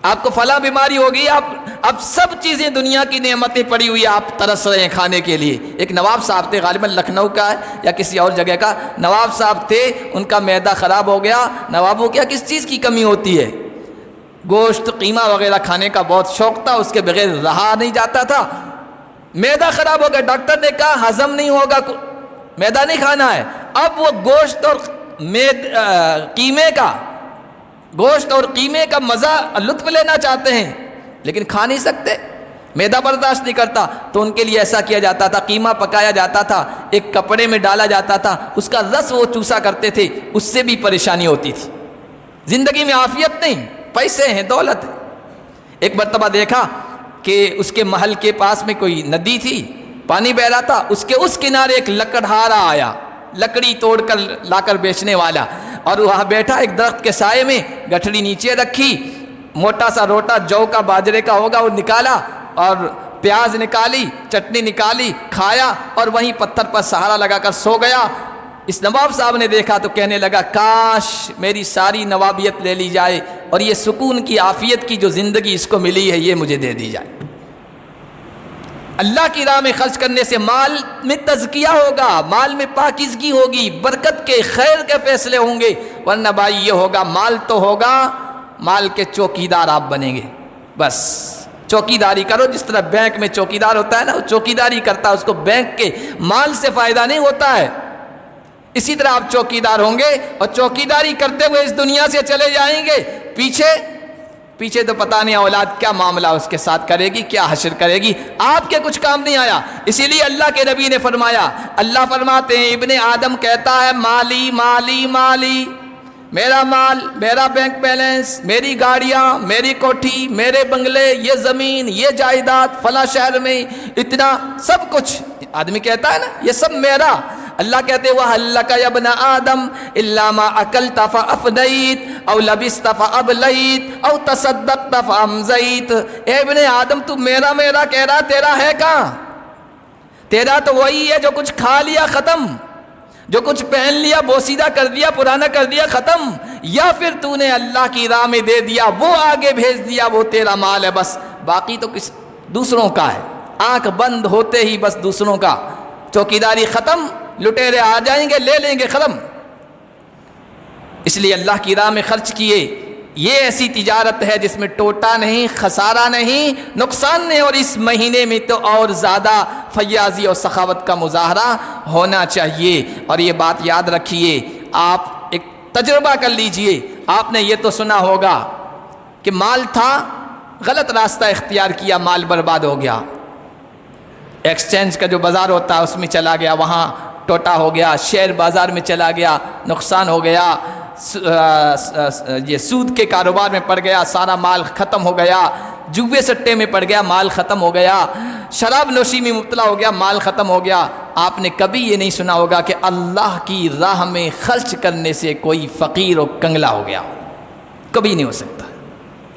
آپ کو فلاں بیماری ہوگی، اب سب چیزیں دنیا کی نعمتیں پڑی ہوئی، آپ ترس رہے ہیں کھانے کے لیے۔ ایک نواب صاحب تھے، غالباً لکھنؤ کا ہے یا کسی اور جگہ کا نواب صاحب تھے، ان کا معدہ خراب ہو گیا۔ نوابوں کیا کس چیز کی کمی ہوتی ہے، گوشت قیمہ وغیرہ کھانے کا بہت شوق تھا، اس کے بغیر رہا نہیں جاتا تھا۔ معدہ خراب ہو گیا، ڈاکٹر نے کہا ہضم نہیں ہوگا، معدہ نہیں کھانا ہے۔ اب وہ گوشت اور گوشت اور قیمے کا مزہ لطف لینا چاہتے ہیں لیکن کھا نہیں سکتے، معدہ برداشت نہیں کرتا، تو ان کے لیے ایسا کیا جاتا تھا، قیمہ پکایا جاتا تھا، ایک کپڑے میں ڈالا جاتا تھا، اس کا رس وہ چوسا کرتے تھے، اس سے بھی پریشانی ہوتی تھی۔ زندگی میں عافیت نہیں، پیسے ہیں، دولت ہے۔ ایک مرتبہ دیکھا کہ اس کے محل کے پاس میں کوئی ندی تھی، پانی بہ رہا تھا، اس کے اس کنارے ایک لکڑہارا آیا، لکڑی توڑ کر لا کر بیچنے والا، اور وہاں بیٹھا ایک درخت کے سائے میں، گٹھڑی نیچے رکھی، موٹا سا روٹا جو کا باجرے کا ہوگا وہ نکالا اور پیاز نکالی، چٹنی نکالی، کھایا اور وہیں پتھر پر سہارا لگا کر سو گیا۔ اس نواب صاحب نے دیکھا تو کہنے لگا کاش میری ساری نوابیت لے لی جائے اور یہ سکون کی عافیت کی جو زندگی اس کو ملی ہے یہ مجھے دے دی جائے۔ اللہ کی راہ میں خرچ کرنے سے مال میں تزکیہ ہوگا، مال میں پاکیزگی ہوگی، برکت کے، خیر کے فیصلے ہوں گے۔ ورنہ بھائی یہ ہوگا، مال تو ہوگا، مال کے چوکیدار آپ بنیں گے، بس چوکیداری کرو، جس طرح بینک میں چوکیدار ہوتا ہے نا، وہ چوکیداری کرتا ہے، اس کو بینک کے مال سے فائدہ نہیں ہوتا ہے، اسی طرح آپ چوکیدار ہوں گے اور چوکیداری کرتے ہوئے اس دنیا سے چلے جائیں گے۔ پیچھے تو پتہ نہیں اولاد کیا معاملہ اس کے ساتھ کرے گی، کیا حشر کرے گی، آپ کے کچھ کام نہیں آیا۔ اسی لیے اللہ کے نبی نے فرمایا، اللہ فرماتے ہیں ابن آدم کہتا ہے مالی مالی مالی، میرا مال، میرا بینک بیلنس، میری گاڑیاں، میری کوٹھی، میرے بنگلے، یہ زمین، یہ جائیداد، فلاں شہر میں اتنا سب کچھ آدمی کہتا ہے نا یہ سب میرا۔ اللہ کہتے ہیں وَهَلْ لَكَ يَا ابْنَ آدَمَ إِلَّا مَا أَكَلْتَ فَأَفْنَيْتَ أَوْ لَبِسْتَ فَأَبْلَيْتَ أَوْ تَصَدَّقْتَ فَأَمْضَيْتَ۔ اے ابن آدم تو میرا کہہ رہا، تیرا ہے کہاں؟ تیرا تو وہی ہے جو کچھ کھا لیا ختم، جو کچھ پہن لیا بوسیدہ کر دیا، پرانا کر دیا ختم، یا پھر تو نے اللہ کی راہ میں دے دیا، وہ آگے بھیج دیا، وہ تیرا مال ہے بس، باقی تو کس دوسروں کا ہے۔ آنکھ بند ہوتے ہی بس دوسروں کا، چوکیداری ختم، لٹیرے آ جائیں گے لے لیں گے ختم۔ اس لیے اللہ کی راہ میں خرچ کیے، یہ ایسی تجارت ہے جس میں ٹوٹا نہیں، خسارہ نہیں، نقصان نہیں، اور اس مہینے میں تو اور زیادہ فیاضی اور سخاوت کا مظاہرہ ہونا چاہیے۔ اور یہ بات یاد رکھیے، آپ ایک تجربہ کر لیجئے، آپ نے یہ تو سنا ہوگا کہ مال تھا، غلط راستہ اختیار کیا، مال برباد ہو گیا، ایکسچینج کا جو بازار ہوتا ہے اس میں چلا گیا، وہاں ٹوٹا ہو گیا، شیئر بازار میں چلا گیا، نقصان ہو گیا، یہ سود کے کاروبار میں پڑ گیا، سارا مال ختم ہو گیا، جوے سٹے میں پڑ گیا، مال ختم ہو گیا، شراب نوشی میں مبتلا ہو گیا، مال ختم ہو گیا۔ آپ نے کبھی یہ نہیں سنا ہوگا کہ اللہ کی راہ میں خرچ کرنے سے کوئی فقیر و کنگلا ہو گیا، کبھی نہیں ہو سکتا۔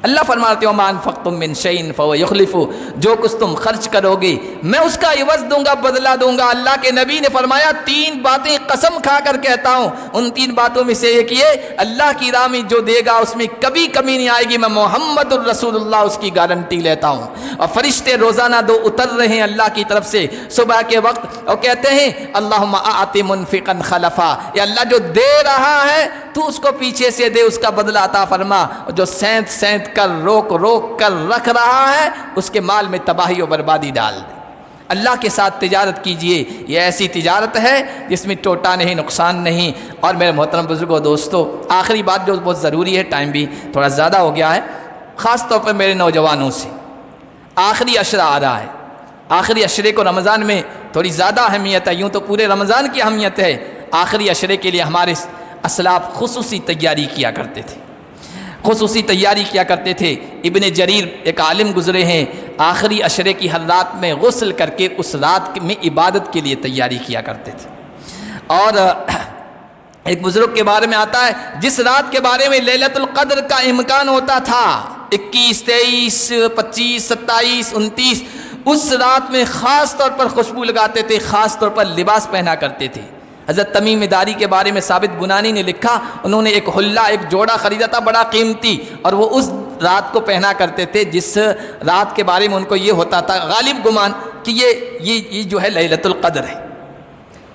اللہ فرماتے ہو وَمَا أَنفَقْتُم مِّن شَيْءٍ فَهُوَ يُخْلِفُهُ، جو کچھ تم خرچ کرو گے میں اس کا عوض دوں گا، بدلہ دوں گا۔ اللہ کے نبی نے فرمایا 3 باتیں قسم کھا کر کہتا ہوں، ان 3 باتوں میں سے ایک یہ، اللہ کی راہ میں جو دے گا اس میں کبھی کمی نہیں آئے گی، میں محمد الرسول اللہ اس کی گارنٹی لیتا ہوں۔ اور فرشتے روزانہ 2 اتر رہے ہیں اللہ کی طرف سے صبح کے وقت، اور کہتے ہیں اللہم اعط منفقا خلفا، یا اللہ جو دے رہا ہے تو اس کو پیچھے سے دے، اس کا بدلہ عطا فرما، اور جو سینت سینت کر روک کر رکھ رہا ہے اس کے مال میں تباہی و بربادی ڈال دے۔ اللہ کے ساتھ تجارت کیجئے، یہ ایسی تجارت ہے جس میں ٹوٹا نہیں، نقصان نہیں۔ اور میرے محترم بزرگوں دوستو، آخری بات جو بہت ضروری ہے، ٹائم بھی تھوڑا زیادہ ہو گیا ہے، خاص طور پر میرے نوجوانوں سے، آخری عشرہ آ رہا ہے، آخری عشرے کو رمضان میں تھوڑی زیادہ اہمیت ہے، یوں تو پورے رمضان کی اہمیت ہے، آخری عشرے کے لیے ہمارے اسلاف خصوصی تیاری کیا کرتے تھے، خصوصی تیاری کیا کرتے تھے۔ ابن جریر ایک عالم گزرے ہیں، آخری عشرے کی ہر رات میں غسل کر کے اس رات میں عبادت کے لیے تیاری کیا کرتے تھے۔ اور ایک بزرگ کے بارے میں آتا ہے جس رات کے بارے میں لیلۃ القدر کا امکان ہوتا تھا، 21، 23، 25، 27، 29، اس رات میں خاص طور پر خوشبو لگاتے تھے، خاص طور پر لباس پہنا کرتے تھے۔ حضرت تمیم داری کے بارے میں ثابت بنانی نے لکھا، انہوں نے ایک حلہ، ایک جوڑا خریدا تھا بڑا قیمتی، اور وہ اس رات کو پہنا کرتے تھے جس رات کے بارے میں ان کو یہ ہوتا تھا غالب گمان کہ یہ جو ہے لیلۃ القدر ہے۔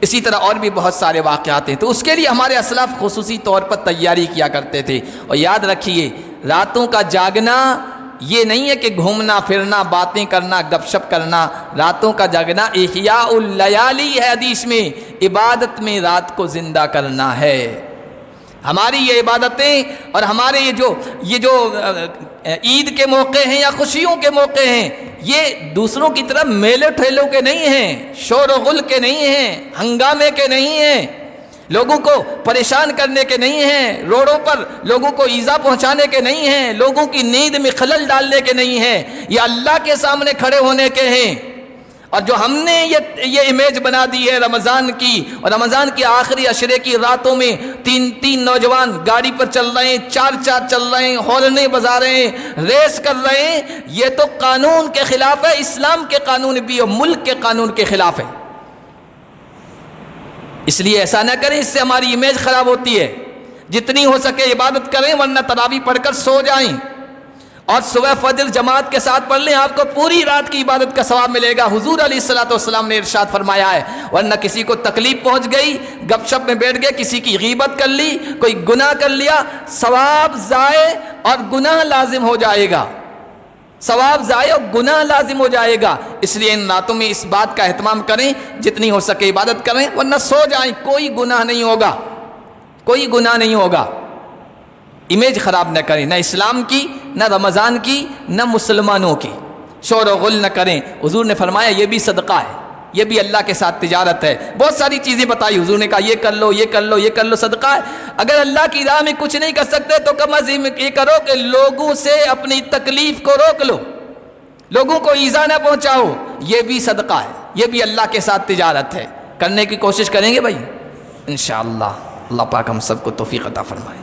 اسی طرح اور بھی بہت سارے واقعات ہیں، تو اس کے لیے ہمارے اسلاف خصوصی طور پر تیاری کیا کرتے تھے۔ اور یاد رکھیے، راتوں کا جاگنا یہ نہیں ہے کہ گھومنا پھرنا، باتیں کرنا، گپ شپ کرنا، راتوں کا جاگنا احیاء اللیالی ہے، حدیث میں عبادت میں رات کو زندہ کرنا ہے۔ ہماری یہ عبادتیں اور ہمارے یہ جو عید کے موقع ہیں یا خوشیوں کے موقع ہیں، یہ دوسروں کی طرح میلے ٹھیلوں کے نہیں ہیں، شور و غل کے نہیں ہیں، ہنگامے کے نہیں ہیں، لوگوں کو پریشان کرنے کے نہیں ہیں، روڈوں پر لوگوں کو ایذا پہنچانے کے نہیں ہیں، لوگوں کی نیند میں خلل ڈالنے کے نہیں ہیں، یہ اللہ کے سامنے کھڑے ہونے کے ہیں۔ اور جو ہم نے یہ امیج بنا دی ہے رمضان کی، اور رمضان کی آخری عشرے کی راتوں میں 3 نوجوان گاڑی پر چل رہے ہیں، 4 چل رہے ہیں، ہورنیں بجا رہے ہیں، ریس کر رہے ہیں، یہ تو قانون کے خلاف ہے، اسلام کے قانون بھی اور ملک کے قانون کے خلاف ہے۔ اس لیے ایسا نہ کریں، اس سے ہماری امیج خراب ہوتی ہے۔ جتنی ہو سکے عبادت کریں، ورنہ تراویح پڑھ کر سو جائیں، اور صبح فجر جماعت کے ساتھ پڑھ لیں، آپ کو پوری رات کی عبادت کا ثواب ملے گا۔ حضور علیہ الصلوۃ والسلام نے ارشاد فرمایا ہے، ورنہ کسی کو تکلیف پہنچ گئی، گپ شپ میں بیٹھ گئے، کسی کی غیبت کر لی، کوئی گناہ کر لیا، ثواب ضائع اور گناہ لازم ہو جائے گا، ثواب ضائع اور گناہ لازم ہو جائے گا۔ اس لیے ان راتوں میں اس بات کا اہتمام کریں، جتنی ہو سکے عبادت کریں، ورنہ سو جائیں، کوئی گناہ نہیں ہوگا، کوئی گناہ نہیں ہوگا۔ امیج خراب نہ کریں، نہ اسلام کی، نہ رمضان کی، نہ مسلمانوں کی، شور و غل نہ کریں۔ حضور نے فرمایا یہ بھی صدقہ ہے، یہ بھی اللہ کے ساتھ تجارت ہے۔ بہت ساری چیزیں بتائی حضور نے، کہا یہ کر لو، یہ کر لو، یہ کر لو، صدقہ ہے۔ اگر اللہ کی راہ میں کچھ نہیں کر سکتے تو کم از کم یہ کرو کہ لوگوں سے اپنی تکلیف کو روک لو، لوگوں کو ایذا نہ پہنچاؤ، یہ بھی صدقہ ہے، یہ بھی اللہ کے ساتھ تجارت ہے۔ کرنے کی کوشش کریں گے بھائی انشاءاللہ۔ اللہ پاک ہم سب کو توفیق عطا فرمائے۔